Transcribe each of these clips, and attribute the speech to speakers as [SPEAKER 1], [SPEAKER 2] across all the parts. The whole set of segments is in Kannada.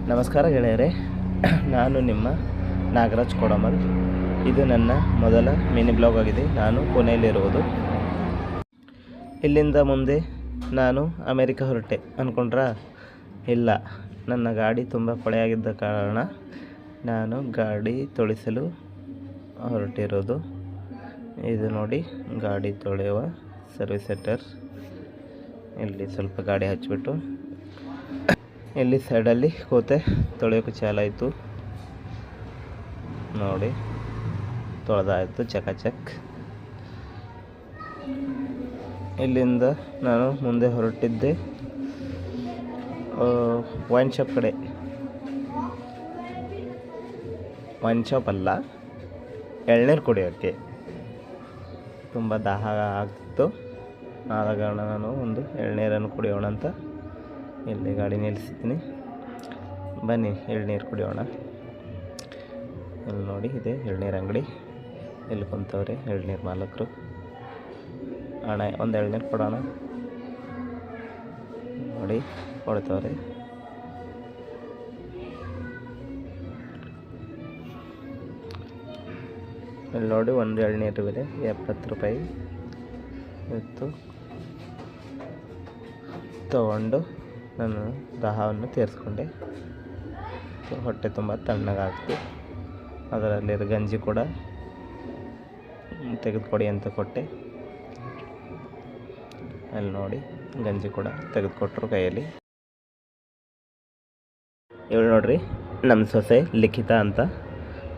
[SPEAKER 1] ನಮಸ್ಕಾರ ಗೆಳೆಯರೇ, ನಾನು ನಿಮ್ಮ ನಾಗರಾಜ್ ಕೊಡಮಲ್. ಇದು ನನ್ನ ಮೊದಲ ಮಿನಿ ಬ್ಲಾಗ್ ಆಗಿದೆ. ನಾನು ಪುಣೆಯಲ್ಲಿರುವುದು. ಇಲ್ಲಿಂದ ಮುಂದೆ ನಾನು ಅಮೇರಿಕ ಹೊರಟೆ ಅಂದ್ಕೊಂಡ್ರಾ? ಇಲ್ಲ, ನನ್ನ ಗಾಡಿ ತುಂಬ ಕೊಳೆಯಾಗಿದ್ದ ಕಾರಣ ನಾನು ಗಾಡಿ ತೊಳೆಸಲು ಹೊರಟಿರೋದು. ಇದು ನೋಡಿ, ಗಾಡಿ ತೊಳೆಯುವ ಸರ್ವಿಸ್ ಸೆಂಟರ್. ಇಲ್ಲಿ ಸ್ವಲ್ಪ ಗಾಡಿ ಹಚ್ಚಿಬಿಟ್ಟು ಇಲ್ಲಿ ಸೈಡಲ್ಲಿ ಕೂತೆ ತೊಳೆಯೋಕೆ ಚಾಲಾಯಿತು. ನೋಡಿ, ತೊಳೆದಾಯಿತು ಚಕ್. ಇಲ್ಲಿಂದ ನಾನು ಮುಂದೆ ಹೊರಟಿದ್ದೆ ವೈನ್ ಶಾಪ್ ಕಡೆ. ವೈನ್ ಶಾಪ್ ಅಲ್ಲ, ಎಳ್ನೀರು ಕುಡಿಯೋಕ್ಕೆ. ತುಂಬ ದಾಹ ಆಗ್ತಿತ್ತು, ಆದ ಕಾರಣ ನಾನು ಒಂದು ಎಳ್ನೀರನ್ನು ಕುಡಿಯೋಣ ಅಂತ ಇಲ್ಲಿ ಗಾಡಿ ನಿಲ್ಲಿಸಿದ್ದೀನಿ. ಬನ್ನಿ ಎಳ್ನೀರು ಕುಡಿಯೋಣ. ಇಲ್ಲಿ ನೋಡಿ, ಇದೆ ಎಳ್ನೀರು ಅಂಗಡಿ. ಇಲ್ಲಿ ಕುಂತವ್ರೆ ಎಳ್ನೀರು ಮಾಲಕರು. ಅಣ್ಣ, ಒಂದು ಎಳ್ನೀರು ಕೊಡೋಣ. ನೋಡಿ, ಕೊಡ್ತವ್ರೆ. ಇಲ್ಲಿ ನೋಡಿ, ಒಂದು ಎಳ್ನೀರು ಬೆಲೆ 70 ರೂಪಾಯಿ ಇತ್ತು. ತಗೊಂಡು ನಾನು ದಾಹವನ್ನು ತೀರಿಸ್ಕೊಂಡೆ. ಹೊಟ್ಟೆ ತುಂಬ ತಣ್ಣಗಾಗ್ತು. ಅದರಲ್ಲಿರೋ ಗಂಜಿ ಕೂಡ ತೆಗೆದುಕೊಡಿ ಅಂತ ಕೊಟ್ಟೆ. ಅಲ್ಲಿ ನೋಡಿ, ಗಂಜಿ ಕೂಡ ತೆಗೆದುಕೊಟ್ರು ಕೈಯಲ್ಲಿ. ಇವಳು ನೋಡ್ರಿ, ನಮ್ಮ ಸೊಸೆ ಲಿಖಿತ ಅಂತ,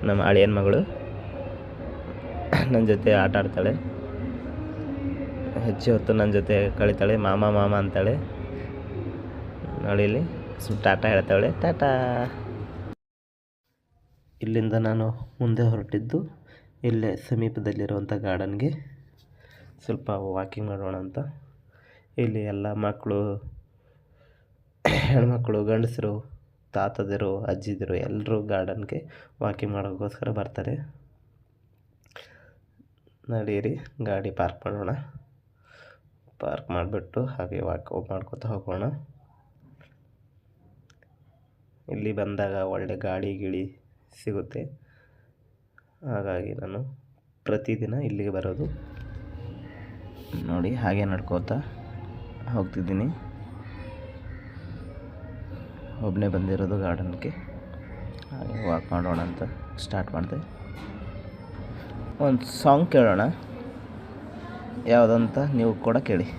[SPEAKER 1] ನಮ್ಮ ಅಳಿಯನ ಮಗಳು. ನನ್ನ ಜೊತೆ ಆಟ ಆಡ್ತಾಳೆ. ಹೆಚ್ಚು ಹೊತ್ತು ನನ್ನ ಜೊತೆ ಕಳೀತಾಳೆ. ಮಾಮ ಅಂತಾಳೆ. ನೋಡಿ, ಇಲ್ಲಿ ಟಾಟಾ ಹೇಳ್ತಾಳೆ. ಟಾಟಾ. ಇಲ್ಲಿಂದ ನಾನು ಮುಂದೆ ಹೊರಟಿದ್ದು ಇಲ್ಲೇ ಸಮೀಪದಲ್ಲಿರುವಂಥ ಗಾರ್ಡನ್ಗೆ ಸ್ವಲ್ಪ ವಾಕಿಂಗ್ ಮಾಡೋಣ ಅಂತ. ಇಲ್ಲಿ ಎಲ್ಲ ಮಕ್ಕಳು, ಹೆಣ್ಮಕ್ಳು, ಗಂಡಸರು, ತಾತದಿರು, ಅಜ್ಜಿದಿರು ಎಲ್ಲರೂ ಗಾರ್ಡನ್ಗೆ ವಾಕಿಂಗ್ ಮಾಡೋಕ್ಕೋಸ್ಕರ ಬರ್ತಾರೆ. ನಡೀರಿ, ಗಾಡಿ ಪಾರ್ಕ್ ಮಾಡೋಣ. ಪಾರ್ಕ್ ಮಾಡಿಬಿಟ್ಟು ಹಾಗೆ ವಾಕ್ ಮಾಡ್ಕೊತ ಹೋಗೋಣ. ಇಲ್ಲಿ ಬಂದಾಗ ಒಳ್ಳೆ ಗಾಳಿ ಸಿಗುತ್ತೆ. ಹಾಗಾಗಿ ನಾನು ಪ್ರತಿದಿನ ಇಲ್ಲಿಗೆ ಬರೋದು. ನೋಡಿ, ಹಾಗೆ ನಡ್ಕೋತಾ ಹೋಗ್ತಿದ್ದೀನಿ. ಒಬ್ಬನೇ ಬಂದಿರೋದು ಗಾರ್ಡನ್ಗೆ. ಹಾಗೆ ವಾಕ್ ಮಾಡೋಣ ಅಂತ ಸ್ಟಾರ್ಟ್ ಮಾಡಿದೆ. ಒಂದು ಸಾಂಗ್ ಕೇಳೋಣ, ಯಾವುದಂತ ನೀವು ಕೂಡ ಕೇಳಿ.